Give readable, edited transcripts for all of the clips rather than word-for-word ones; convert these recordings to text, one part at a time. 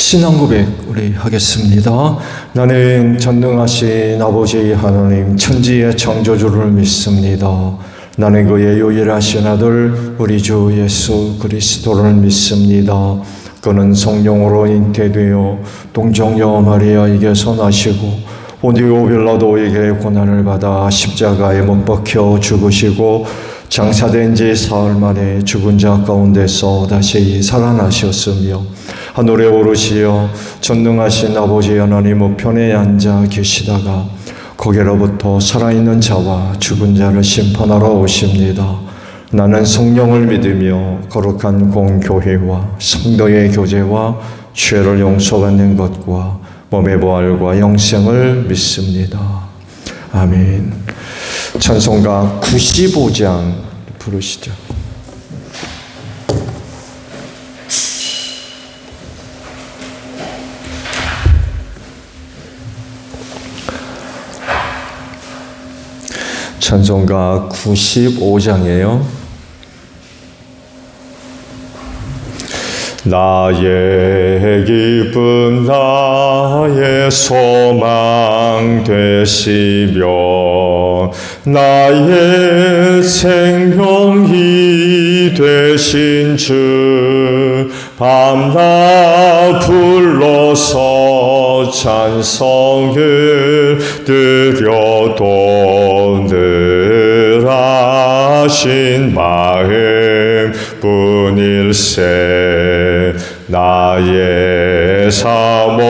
신앙 고백 우리 하겠습니다. 나는 전능하신 아버지 하나님 천지의 창조주를 믿습니다. 나는 그의 유일하신 아들 우리 주 예수 그리스도를 믿습니다. 그는 성령으로 잉태되어 동정녀 마리아에게서 나시고 본디오 빌라도에게 고난을 받아 십자가에 못 박혀 죽으시고 장사된 지 사흘 만에 죽은 자 가운데서 다시 살아나셨으며 하늘에 오르시어 전능하신 아버지 하나님 우편에 앉아 계시다가 거기로부터 살아있는 자와 죽은 자를 심판하러 오십니다. 나는 성령을 믿으며 거룩한 공교회와 성도의 교제와 죄를 용서받는 것과 몸의 부활과 영생을 믿습니다. 아멘. 찬송가 95장 부르시죠. 찬송가 95장이에요. 나의 기쁨 나의 소망 되시며 나의 생명이 되신 주 밤낮 불러서 찬송을 드려도 늘 하신 마음 뿐일세. 나의 사모하는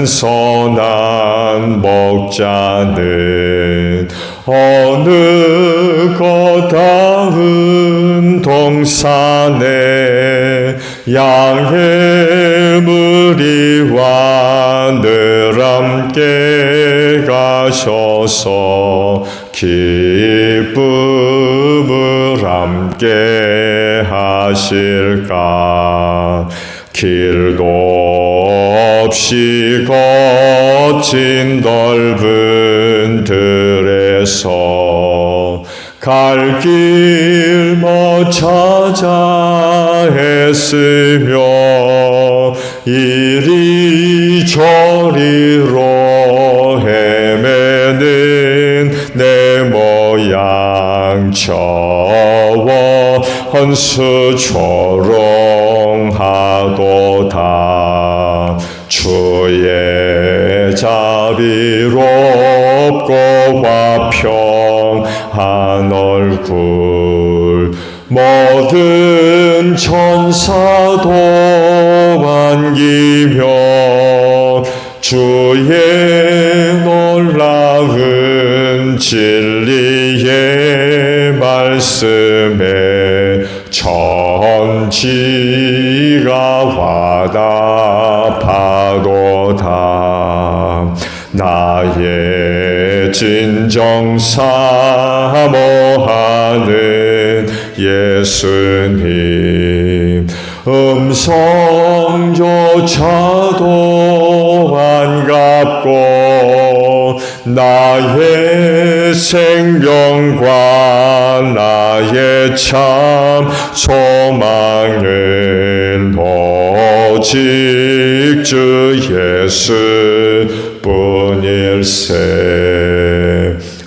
선한 목자는 어느 거다운 동산에 양의 무리와 늘 함께 가셔서 기쁨을 함께 하실까. 길도 없이 거친 넓은 들에서 갈 길 못 찾아 애쓰며 이리저리로 헤매는 내 모양 저와 헌수 조롱하도다. 주의 자비롭고 화평한 얼굴 모든 천사도 안기며 주의 놀라운 진리의 말씀에 천지가 화답하도다. 나의 진정 사모하는 예수님 음성조차도 반갑고 나의 생명과 나의 참 소망은 오직 주 예수 뿐일세.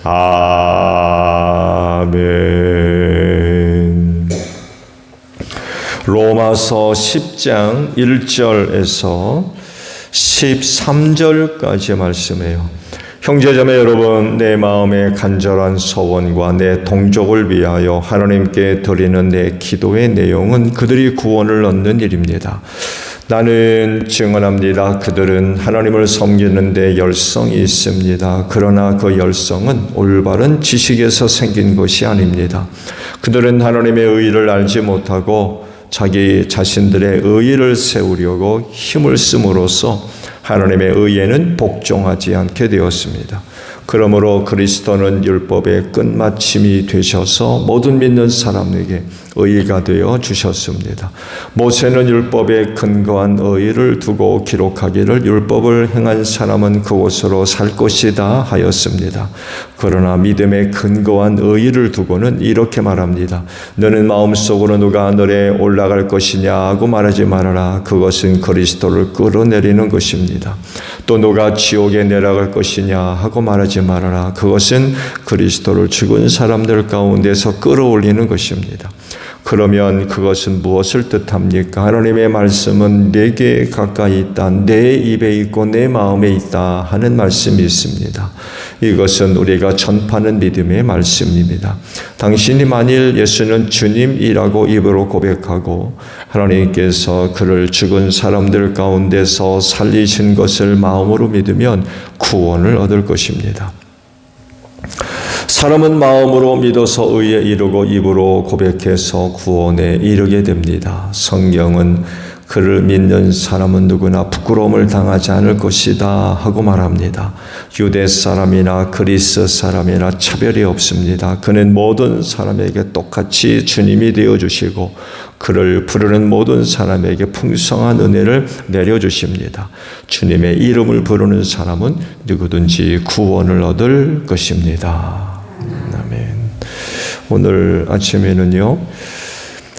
아멘. 로마서 10장 1절에서 13절까지의 말씀이에요. 형제자매 여러분, 내 마음의 간절한 소원과 내 동족을 위하여 하나님께 드리는 내 기도의 내용은 그들이 구원을 얻는 일입니다. 나는 증언합니다. 그들은 하나님을 섬기는 데 열성이 있습니다. 그러나 그 열성은 올바른 지식에서 생긴 것이 아닙니다. 그들은 하나님의 의의를 알지 못하고 자기 자신들의 의의를 세우려고 힘을 씀으로써 하나님의 의에는 복종하지 않게 되었습니다. 그러므로 그리스도는 율법의 끝마침이 되셔서 모든 믿는 사람에게 의의가 되어 주셨습니다. 모세는 율법에 근거한 의의를 두고 기록하기를 율법을 행한 사람은 그곳으로 살 것이다 하였습니다. 그러나 믿음에 근거한 의의를 두고는 이렇게 말합니다. 너는 마음속으로 누가 하늘에 올라갈 것이냐고 말하지 말아라. 그것은 그리스도를 끌어내리는 것입니다. 또 누가 지옥에 내려갈 것이냐 하고 말하지 말아라. 그것은 그리스도를 죽은 사람들 가운데서 끌어올리는 것입니다. 그러면 그것은 무엇을 뜻합니까? 하나님의 말씀은 내게 가까이 있다, 내 입에 있고 내 마음에 있다 하는 말씀이 있습니다. 이것은 우리가 전파하는 믿음의 말씀입니다. 당신이 만일 예수는 주님이라고 입으로 고백하고 하나님께서 그를 죽은 사람들 가운데서 살리신 것을 마음으로 믿으면 구원을 얻을 것입니다. 사람은 마음으로 믿어서 의에 이르고 입으로 고백해서 구원에 이르게 됩니다. 성경은 그를 믿는 사람은 누구나 부끄러움을 당하지 않을 것이다 하고 말합니다. 유대 사람이나 그리스 사람이나 차별이 없습니다. 그는 모든 사람에게 똑같이 주님이 되어주시고 그를 부르는 모든 사람에게 풍성한 은혜를 내려주십니다. 주님의 이름을 부르는 사람은 누구든지 구원을 얻을 것입니다. 아멘. 오늘 아침에는요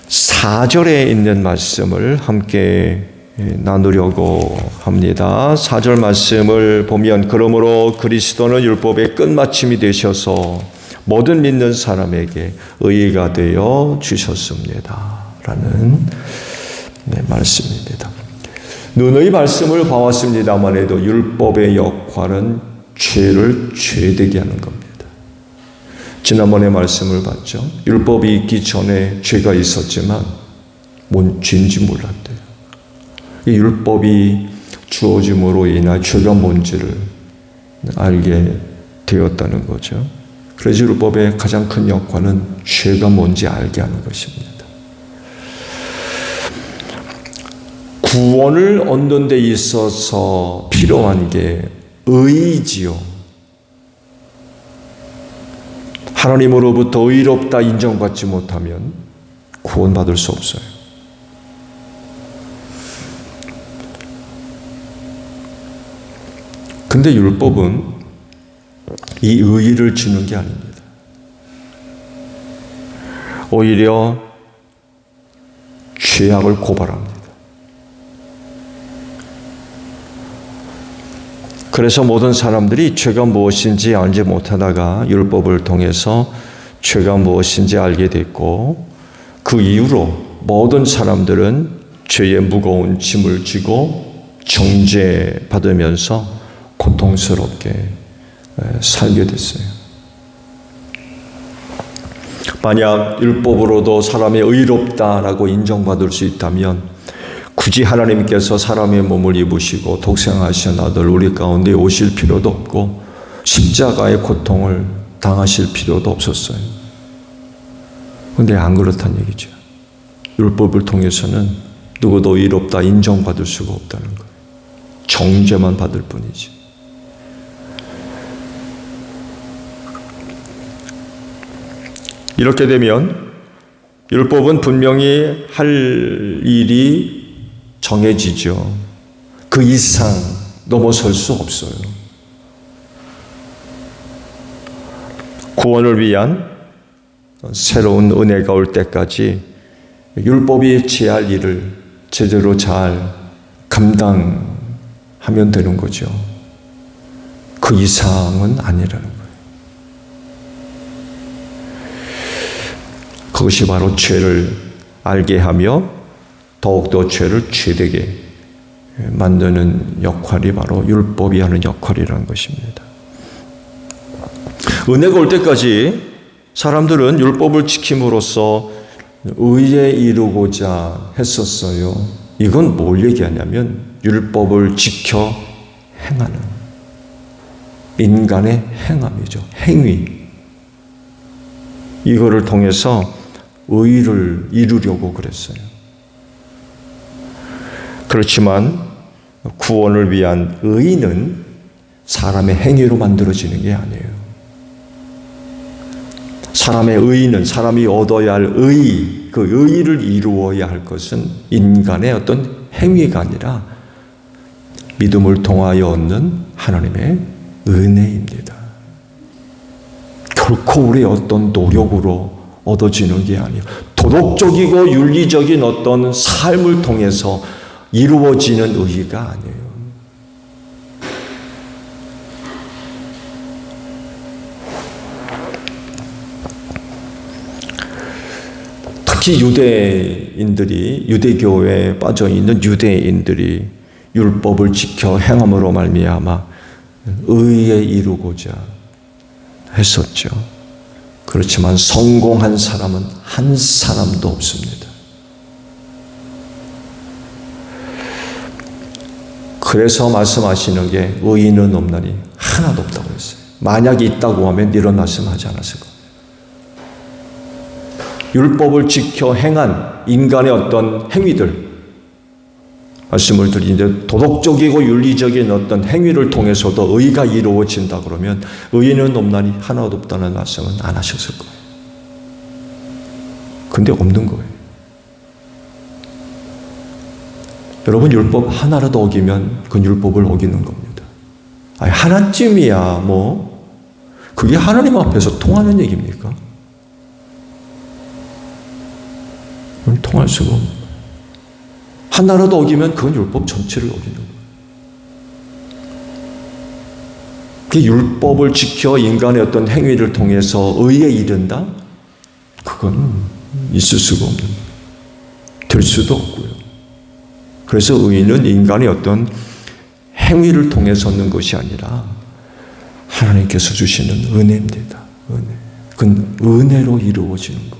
4절에 있는 말씀을 함께 나누려고 합니다. 4절 말씀을 보면 그러므로 그리스도는 율법의 끝마침이 되셔서 모든 믿는 사람에게 의의가 되어 주셨습니다 라는 말씀입니다. 누누이 말씀을 봐왔습니다만 해도 율법의 역할은 죄를 죄되게 하는 겁니다. 지난번에 말씀을 봤죠. 율법이 있기 전에 죄가 있었지만 뭔 죄인지 몰랐대요. 이 율법이 주어짐으로 인한 죄가 뭔지를 알게 되었다는 거죠. 그래서 율법의 가장 큰 역할은 죄가 뭔지 알게 하는 것입니다. 구원을 얻는 데 있어서 필요한 게 의지요. 하나님으로부터 의롭다 인정받지 못하면 구원받을 수 없어요. 근데 율법은 이 의의를 주는 게 아닙니다. 오히려 죄악을 고발합니다. 그래서 모든 사람들이 죄가 무엇인지 알지 못하다가 율법을 통해서 죄가 무엇인지 알게 됐고 그 이후로 모든 사람들은 죄의 무거운 짐을 지고 정죄받으면서 고통스럽게 살게 됐어요. 만약 율법으로도 사람이 의롭다라고 인정받을 수 있다면 굳이 하나님께서 사람의 몸을 입으시고 독생하신 아들 우리 가운데 오실 필요도 없고 십자가의 고통을 당하실 필요도 없었어요. 그런데 안 그렇다는 얘기죠. 율법을 통해서는 누구도 의롭다 인정받을 수가 없다는 거예요. 정죄만 받을 뿐이지. 이렇게 되면 율법은 분명히 할 일이 정해지죠. 그 이상 넘어설 수 없어요. 구원을 위한 새로운 은혜가 올 때까지 율법이 취할 일을 제대로 잘 감당하면 되는 거죠. 그 이상은 아니라는 거예요. 그것이 바로 죄를 알게 하며 더욱더 죄를 죄되게 만드는 역할이 바로 율법이 하는 역할이라는 것입니다. 은혜가 올 때까지 사람들은 율법을 지킴으로써 의에 이루고자 했었어요. 이건 뭘 얘기하냐면 율법을 지켜 행하는 인간의 행함이죠. 행위. 이거를 통해서 의를 이루려고 그랬어요. 그렇지만 구원을 위한 의는 사람의 행위로 만들어지는 게 아니에요. 사람의 의는 사람이 얻어야 할 의, 그 의의를 이루어야 할 것은 인간의 어떤 행위가 아니라 믿음을 통하여 얻는 하나님의 은혜입니다. 결코 우리의 어떤 노력으로 얻어지는 게 아니에요. 도덕적이고 윤리적인 어떤 삶을 통해서 이루어지는 의의가 아니에요. 특히 유대교회에 빠져있는 유대인들이 율법을 지켜 행함으로 말미암아 의에 이루고자 했었죠. 그렇지만 성공한 사람은 한 사람도 없습니다. 그래서 말씀하시는 게 의인은 없나니 하나도 없다고 했어요. 만약에 있다고 하면 이런 말씀하지 않았을 겁니다. 율법을 지켜 행한 인간의 어떤 행위들, 말씀을 드리는데 도덕적이고 윤리적인 어떤 행위를 통해서도 의가 이루어진다 그러면 의인은 없나니 하나도 없다는 말씀은 안 하셨을 거예요. 근데 없는 거예요. 여러분, 율법 하나라도 어기면 그 율법을 어기는 겁니다. 아니, 하나쯤이야 그게 하나님 앞에서 통하는 얘기입니까? 통할 수가 없는 거예요. 하나라도 어기면 그건 율법 전체를 어기는 거예요. 그 율법을 지켜 인간의 어떤 행위를 통해서 의에 이른다? 그건 있을 수가 없는 거예요. 될 수도 없고요. 그래서 의는 인간의 어떤 행위를 통해서 얻는 것이 아니라 하나님께서 주시는 은혜입니다. 은혜. 그건 은혜로 이루어지는 거예요.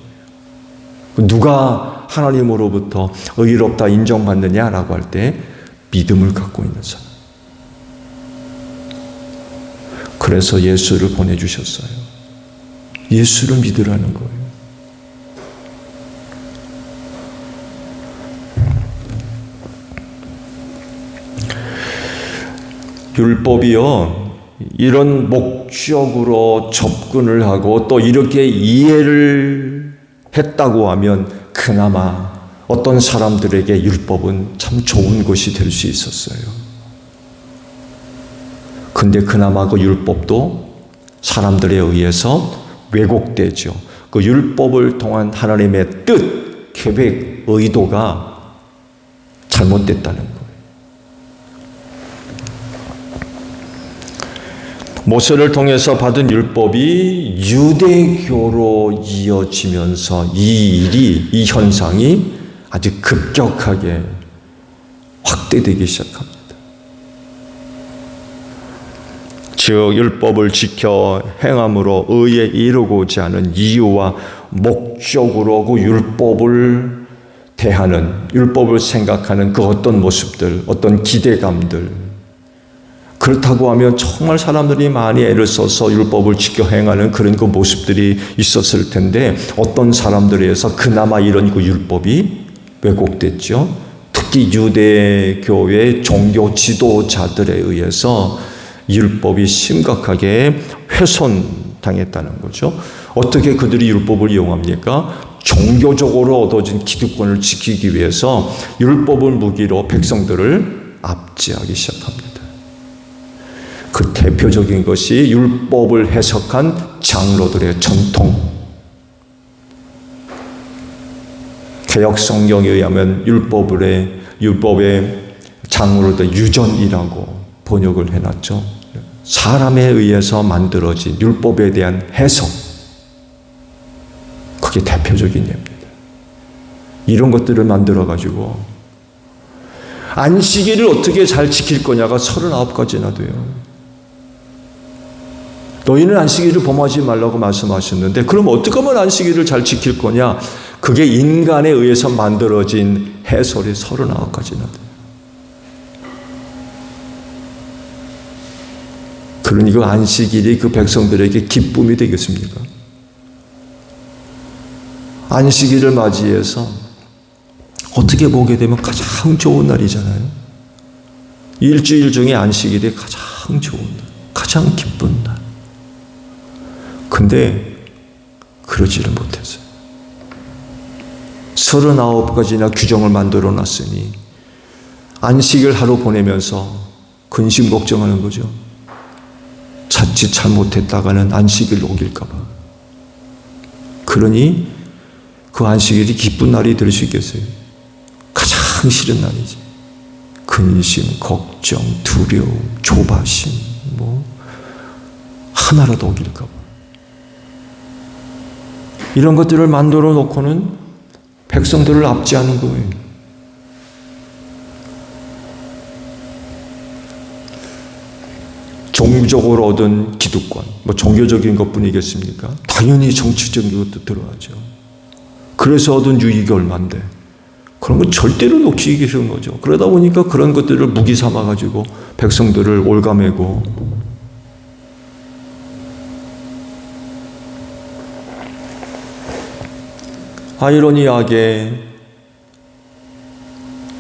누가 하나님으로부터 의롭다 인정받느냐라고 할 때 믿음을 갖고 있는 사람. 그래서 예수를 보내주셨어요. 예수를 믿으라는 거예요. 율법이요, 이런 목적으로 접근을 하고 또 이렇게 이해를 했다고 하면 그나마 어떤 사람들에게 율법은 참 좋은 것이 될 수 있었어요. 근데 그나마 그 율법도 사람들에 의해서 왜곡되죠. 그 율법을 통한 하나님의 뜻, 계획, 의도가 잘못됐다는 거예요. 모세를 통해서 받은 율법이 유대교로 이어지면서 이 현상이 아주 급격하게 확대되기 시작합니다. 즉, 율법을 지켜 행함으로 의에 이루고자 하는 이유와 목적으로 그 율법을 대하는, 율법을 생각하는 그 어떤 모습들, 어떤 기대감들, 그렇다고 하면 정말 사람들이 많이 애를 써서 율법을 지켜 행하는 그런 그 모습들이 있었을 텐데 어떤 사람들에 의해서 그나마 이런 그 율법이 왜곡됐죠. 특히 유대교의 종교 지도자들에 의해서 율법이 심각하게 훼손당했다는 거죠. 어떻게 그들이 율법을 이용합니까? 종교적으로 얻어진 기득권을 지키기 위해서 율법을 무기로 백성들을 압제하기 시작합니다. 그 대표적인 것이 율법을 해석한 장로들의 전통. 개역 성경에 의하면 율법의 장로들 유전이라고 번역을 해놨죠. 사람에 의해서 만들어진 율법에 대한 해석. 그게 대표적인 예입니다. 이런 것들을 만들어가지고 안식일을 어떻게 잘 지킬 거냐가 39가지나 돼요. 너희는 안식일을 범하지 말라고 말씀하셨는데 그럼 어떻게 하면 안식일을 잘 지킬 거냐? 그게 인간에 의해서 만들어진 해설이 39가지나 돼요. 그러니 그 안식일이 그 백성들에게 기쁨이 되겠습니까? 안식일을 맞이해서 어떻게 보게 되면 가장 좋은 날이잖아요. 일주일 중에 안식일이 가장 좋은 날, 가장 기쁜 날. 근데 그러지를 못했어요. 39가지나 규정을 만들어 놨으니 안식일 하루 보내면서 근심 걱정하는 거죠. 자칫 잘못했다가는 안식일 녹일까 봐. 그러니 그 안식일이 기쁜 날이 될 수 있겠어요? 가장 싫은 날이지. 근심, 걱정, 두려움, 조바심, 하나라도 어길까 봐. 이런 것들을 만들어 놓고는 백성들을 압제하는 거예요. 종교적으로 얻은 기득권, 종교적인 것뿐이겠습니까? 당연히 정치적인 것도 들어가죠. 그래서 얻은 유익이 얼만데 그런 거 절대로 놓치기 싫은 거죠. 그러다 보니까 그런 것들을 무기 삼아가지고 백성들을 올가매고, 아이러니하게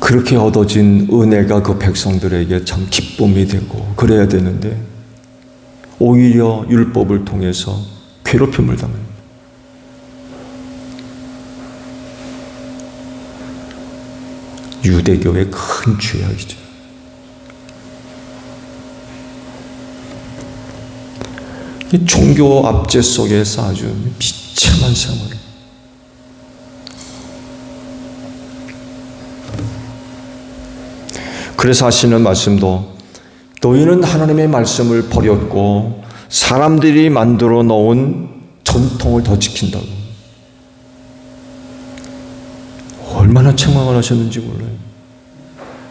그렇게 얻어진 은혜가 그 백성들에게 참 기쁨이 되고 그래야 되는데 오히려 율법을 통해서 괴롭힘을 당합니다. 유대교의 큰 죄악이죠. 이 종교 압제 속에서 아주 비참한 생활. 그래서 하시는 말씀도 너희는 하나님의 말씀을 버렸고 사람들이 만들어 놓은 전통을 더 지킨다고. 얼마나 책망을 하셨는지 몰라요.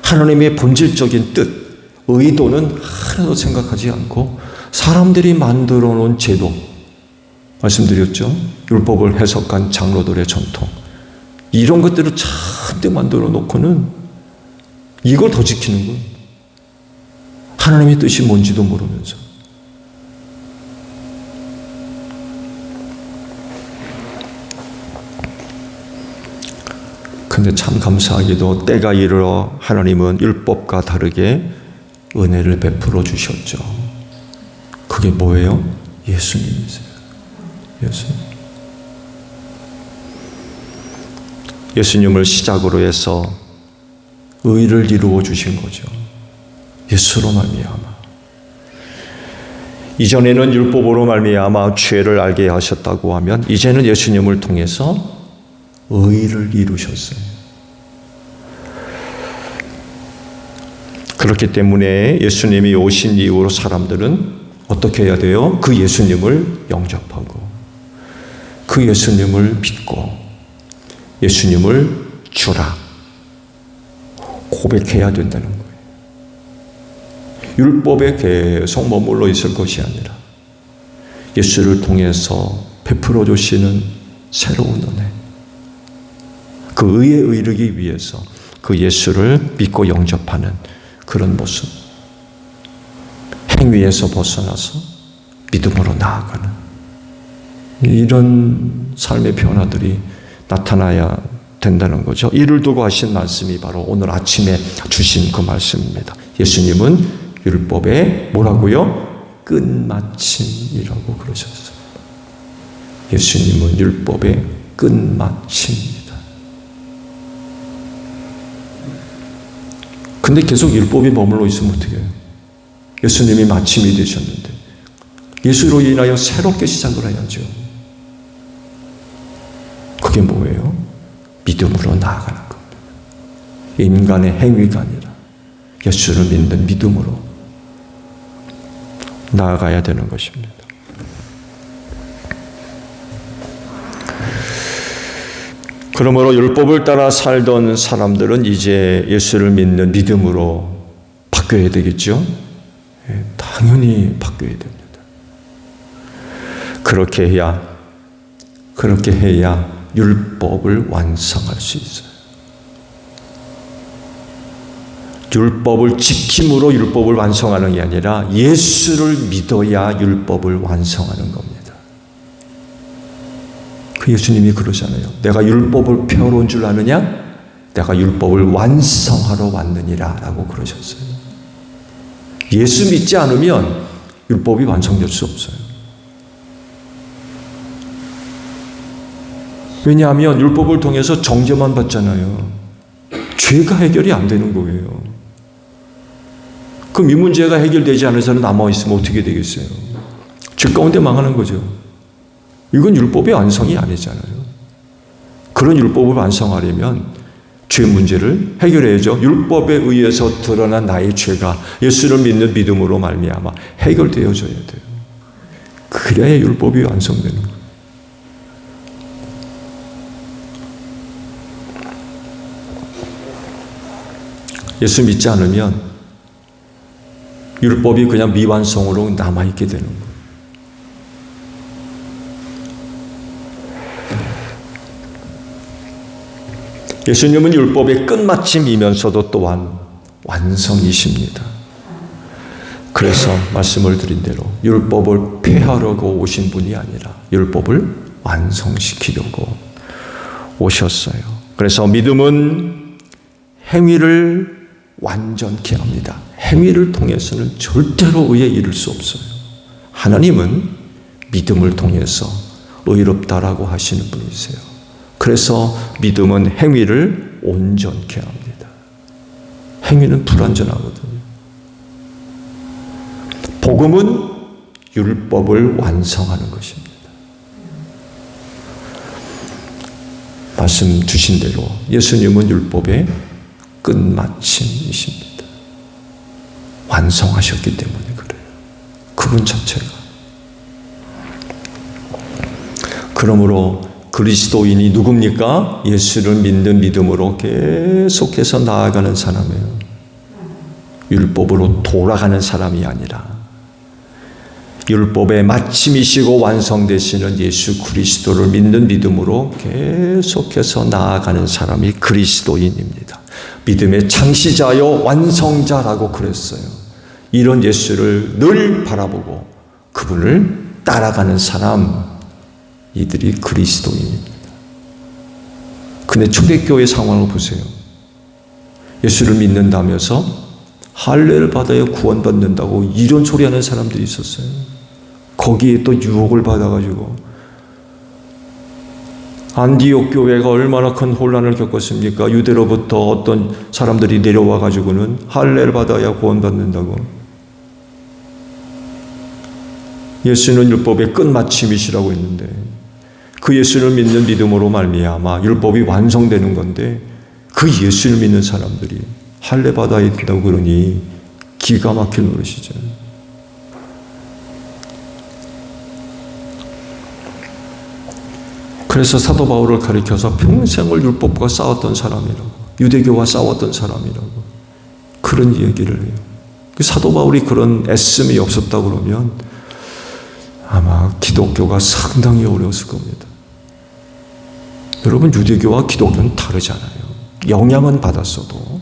하나님의 본질적인 뜻, 의도는 하나도 생각하지 않고 사람들이 만들어 놓은 제도, 말씀드렸죠. 율법을 해석한 장로들의 전통, 이런 것들을 잔뜩 만들어 놓고는 이걸 더 지키는 거예요. 하나님의 뜻이 뭔지도 모르면서. 근데 참 감사하게도 때가 이르러 하나님은 율법과 다르게 은혜를 베풀어 주셨죠. 그게 뭐예요? 예수님이세요. 예수님. 예수님을 시작으로 해서 의를 이루어 주신 거죠. 예수로 말미암아. 이전에는 율법으로 말미암아 죄를 알게 하셨다고 하면 이제는 예수님을 통해서 의를 이루셨어요. 그렇기 때문에 예수님이 오신 이후로 사람들은 어떻게 해야 돼요? 그 예수님을 영접하고 그 예수님을 믿고 예수님을 주라 고백해야 된다는 거예요. 율법에 계속 머물러 있을 것이 아니라 예수를 통해서 베풀어 주시는 새로운 은혜, 그 의에 이르기 위해서 그 예수를 믿고 영접하는 그런 모습, 행위에서 벗어나서 믿음으로 나아가는 이런 삶의 변화들이 나타나야 된다는 거죠. 이를 두고 하신 말씀이 바로 오늘 아침에 주신 그 말씀입니다. 예수님은 율법의 뭐라고요? 끝마침이라고 그러셨어요. 예수님은 율법의 끝마침입니다. 근데 계속 율법이 머물러 있으면 어떻게 해요? 예수님이 마침이 되셨는데 예수로 인하여 새롭게 시작을 해야죠. 그게 뭐예요? 믿음으로 나아가는 겁니다. 인간의 행위가 아니라 예수를 믿는 믿음으로 나아가야 되는 것입니다. 그러므로 율법을 따라 살던 사람들은 이제 예수를 믿는 믿음으로 바뀌어야 되겠죠? 당연히 바뀌어야 됩니다. 그렇게 해야 율법을 완성할 수 있어요. 율법을 지킴으로 율법을 완성하는 게 아니라 예수를 믿어야 율법을 완성하는 겁니다. 그 예수님이 그러잖아요. 내가 율법을 펴놓은 줄 아느냐? 내가 율법을 완성하러 왔느니라 라고 그러셨어요. 예수 믿지 않으면 율법이 완성될 수 없어요. 왜냐하면 율법을 통해서 정죄만 받잖아요. 죄가 해결이 안 되는 거예요. 그럼 이 문제가 해결되지 않아서는 남아있으면 어떻게 되겠어요? 죄 가운데 망하는 거죠. 이건 율법의 완성이 아니잖아요. 그런 율법을 완성하려면 죄 문제를 해결해야죠. 율법에 의해서 드러난 나의 죄가 예수를 믿는 믿음으로 말미암아 해결되어져야 돼요. 그래야 율법이 완성되는 거예요. 예수 믿지 않으면 율법이 그냥 미완성으로 남아있게 되는 거예요. 예수님은 율법의 끝마침이면서도 또한 완성이십니다. 그래서 말씀을 드린 대로 율법을 폐하려고 오신 분이 아니라 율법을 완성시키려고 오셨어요. 그래서 믿음은 행위를 완전케 합니다. 행위를 통해서는 절대로 의에 이를 수 없어요. 하나님은 믿음을 통해서 의롭다라고 하시는 분이세요. 그래서 믿음은 행위를 온전케 합니다. 행위는 불완전하거든요. 복음은 율법을 완성하는 것입니다. 말씀 주신 대로 예수님은 율법의 끝마침이십니다. 완성하셨기 때문에 그래요. 그분 자체가. 그러므로 그리스도인이 누굽니까? 예수를 믿는 믿음으로 계속해서 나아가는 사람이에요. 율법으로 돌아가는 사람이 아니라 율법의 마침이시고 완성되시는 예수 그리스도를 믿는 믿음으로 계속해서 나아가는 사람이 그리스도인입니다. 믿음의 창시자요 완성자라고 그랬어요. 이런 예수를 늘 바라보고 그분을 따라가는 사람, 이들이 그리스도인입니다. 근데 초대교회 상황을 보세요. 예수를 믿는다면서 할례를 받아야 구원받는다고 이런 소리 하는 사람들이 있었어요. 거기에 또 유혹을 받아가지고 안디옥 교회가 얼마나 큰 혼란을 겪었습니까? 유대로부터 어떤 사람들이 내려와 가지고는 할례를 받아야 구원받는다고. 예수는 율법의 끝마침이시라고 했는데 그 예수를 믿는 믿음으로 말미암아 율법이 완성되는 건데 그 예수를 믿는 사람들이 할례 받아야 된다고 그러니 기가 막힐 노릇이죠. 그래서 사도 바울을 가리켜서 평생을 율법과 싸웠던 사람이라고, 유대교와 싸웠던 사람이라고 그런 얘기를 해요. 사도 바울이 그런 애씀이 없었다고 그러면 아마 기독교가 상당히 어려웠을 겁니다. 여러분, 유대교와 기독교는 다르잖아요. 영향은 받았어도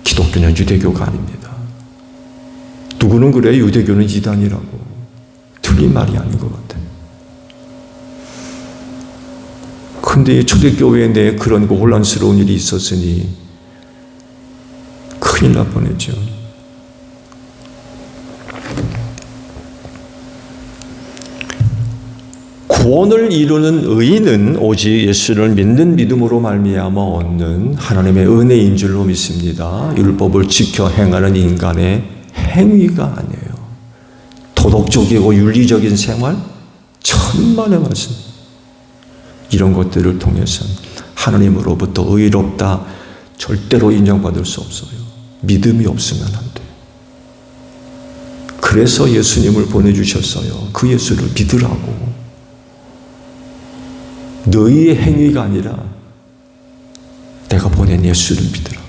기독교는 유대교가 아닙니다. 누구는 그래 유대교는 이단이라고. 틀린 말이 아닌 것 같아요. 근데 초대교회 내에 그런 혼란스러운 일이 있었으니 큰일 날 뻔했죠. 구원을 이루는 의인은 오직 예수를 믿는 믿음으로 말미암아 얻는 하나님의 은혜인 줄로 믿습니다. 율법을 지켜 행하는 인간의 행위가 아니에요. 도덕적이고 윤리적인 생활, 천만의 말씀. 이런 것들을 통해서 하나님으로부터 의롭다 절대로 인정받을 수 없어요. 믿음이 없으면 안 돼요. 그래서 예수님을 보내주셨어요. 그 예수를 믿으라고. 너희의 행위가 아니라 내가 보낸 예수를 믿으라.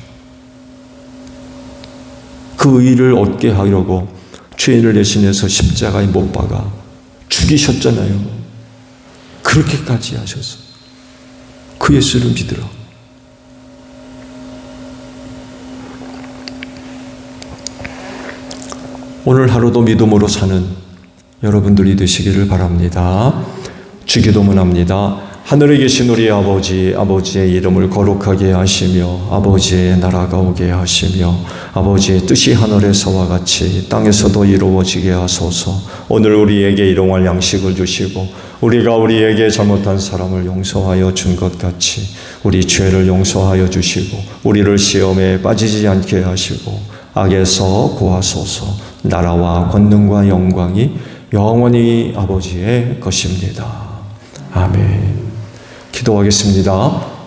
그 의를 얻게 하려고 죄인을 대신해서 십자가에 못 박아 죽이셨잖아요. 그렇게까지 하셨어요. 그 예수를 믿으라. 오늘 하루도 믿음으로 사는 여러분들이 되시기를 바랍니다. 주기도문 합니다. 하늘에 계신 우리 아버지, 아버지의 이름을 거룩하게 하시며 아버지의 나라가 오게 하시며 아버지의 뜻이 하늘에서와 같이 땅에서도 이루어지게 하소서. 오늘 우리에게 일용할 양식을 주시고 우리가 우리에게 잘못한 사람을 용서하여 준 것 같이 우리 죄를 용서하여 주시고 우리를 시험에 빠지지 않게 하시고 악에서 구하소서. 나라와 권능과 영광이 영원히 아버지의 것입니다. 아멘. 기도하겠습니다.